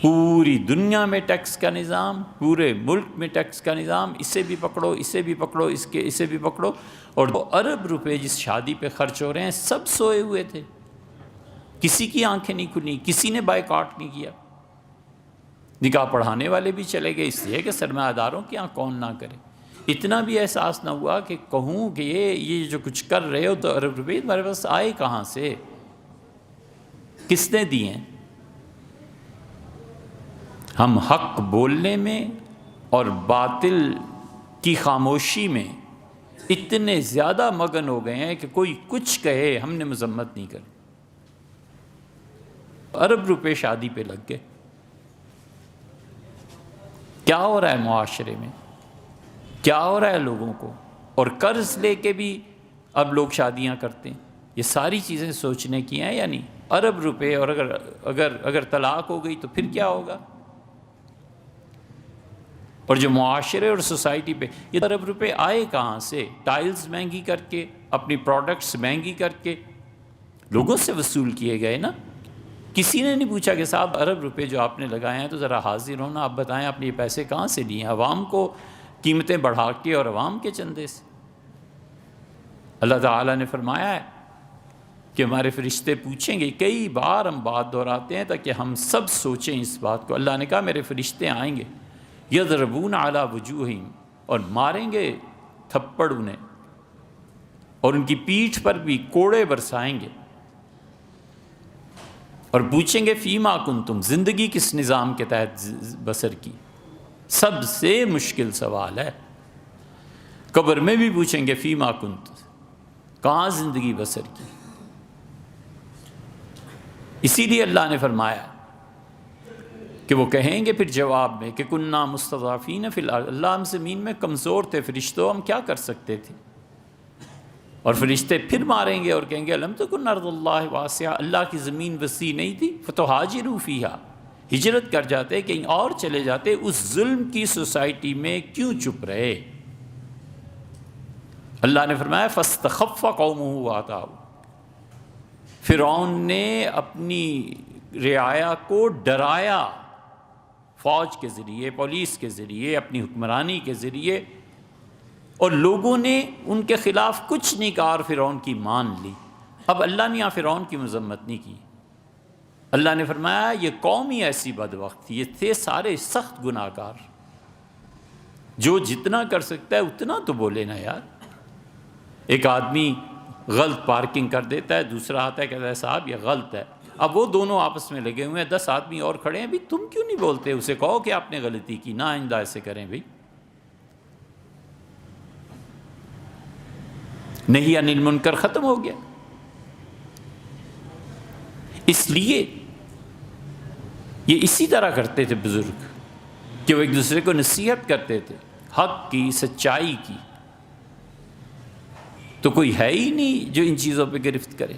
پوری دنیا میں ٹیکس کا نظام، پورے ملک میں ٹیکس کا نظام، اسے بھی پکڑو، اسے بھی پکڑو، اسے بھی پکڑو. اور 2 ارب روپے جس شادی پہ خرچ ہو رہے ہیں سب سوئے ہوئے تھے، کسی کی آنکھیں نہیں کھلی، کسی نے بائیکاٹ نہیں کیا. نکاح پڑھانے والے بھی چلے گئے، اس لیے کہ سرمایہ داروں کے یہاں کون نہ کرے. اتنا بھی احساس نہ ہوا کہ کہوں کہ یہ جو کچھ کر رہے ہو 2 ارب روپے ہمارے پاس آئے کہاں سے، کس نے دیے ہیں. ہم حق بولنے میں اور باطل کی خاموشی میں اتنے زیادہ مگن ہو گئے ہیں کہ کوئی کچھ کہے ہم نے مذمت نہیں کری. ارب روپے شادی پہ لگ گئے. کیا ہو رہا ہے معاشرے میں، کیا ہو رہا ہے لوگوں کو. اور قرض لے کے بھی اب لوگ شادیاں کرتے ہیں. یہ ساری چیزیں سوچنے کی ہیں یا نہیں؟ ارب روپے، اور اگر طلاق ہو گئی تو پھر کیا ہوگا. اور جو معاشرے اور سوسائٹی پہ یہ ارب روپے آئے کہاں سے؟ ٹائلز مہنگی کر کے، اپنی پروڈکٹس مہنگی کر کے لوگوں سے وصول کیے گئے نا. کسی نے نہیں پوچھا کہ صاحب ارب روپے جو آپ نے لگائے ہیں تو ذرا حاضر ہونا، آپ بتائیں آپ نے یہ پیسے کہاں سے لیے ہیں؟ عوام کو قیمتیں بڑھا کے اور عوام کے چندے سے. اللہ تعالیٰ نے فرمایا ہے کہ ہمارے فرشتے پوچھیں گے. کئی بار ہم بات دہراتے ہیں تاکہ ہم سب سوچیں اس بات کو. اللہ نے کہا میرے فرشتے آئیں گے، یضربون علی وجوہہم، اور ماریں گے تھپڑ انہیں، اور ان کی پیٹھ پر بھی کوڑے برسائیں گے، اور پوچھیں گے فیما کنتم، زندگی کس نظام کے تحت بسر کی. سب سے مشکل سوال ہے. قبر میں بھی پوچھیں گے فیما کنت، کہاں زندگی بسر کی. اسی لیے اللہ نے فرمایا کہ وہ کہیں گے پھر جواب میں کہ کننا مستضعفین فی الارض، اللہ ہم زمین میں کمزور تھے، فرشتوں ہم کیا کر سکتے تھے. اور فرشتے پھر ماریں گے اور کہیں گے الم تکن ارض اللہ واسعہ، اللہ کی زمین وسیع نہیں تھی، فتہاجروا فیہا، ہجرت کر جاتے، کہیں اور چلے جاتے. اس ظلم کی سوسائٹی میں کیوں چپ رہے؟ اللہ نے فرمایا فاستخف قومہ واتعوا، فرعون نے اپنی رعایا کو ڈرایا فوج کے ذریعے، پولیس کے ذریعے، اپنی حکمرانی کے ذریعے، اور لوگوں نے ان کے خلاف کچھ نہیں کہا اور فرعون کی مان لی. اب اللہ نے یہاں فرعون کی مذمت نہیں کی. اللہ نے فرمایا یہ قوم ہی ایسی بدبخت تھی، یہ تھے سارے سخت گناہ گار. جو جتنا کر سکتا ہے اتنا تو بولے نا یار. ایک آدمی غلط پارکنگ کر دیتا ہے، دوسرا آتا ہے کہتا ہے صاحب یہ غلط ہے. اب وہ دونوں آپس میں لگے ہوئے ہیں، 10 آدمی اور کھڑے ہیں، بھی تم کیوں نہیں بولتے؟ اسے کہو کہ آپ نے غلطی کی، نہ آئندہ ایسے کریں بھائی. نہیں عن المنکر ختم ہو گیا. اس لیے یہ اسی طرح کرتے تھے بزرگ کہ وہ ایک دوسرے کو نصیحت کرتے تھے حق کی، سچائی کی. تو کوئی ہے ہی نہیں جو ان چیزوں پہ گرفت کرے.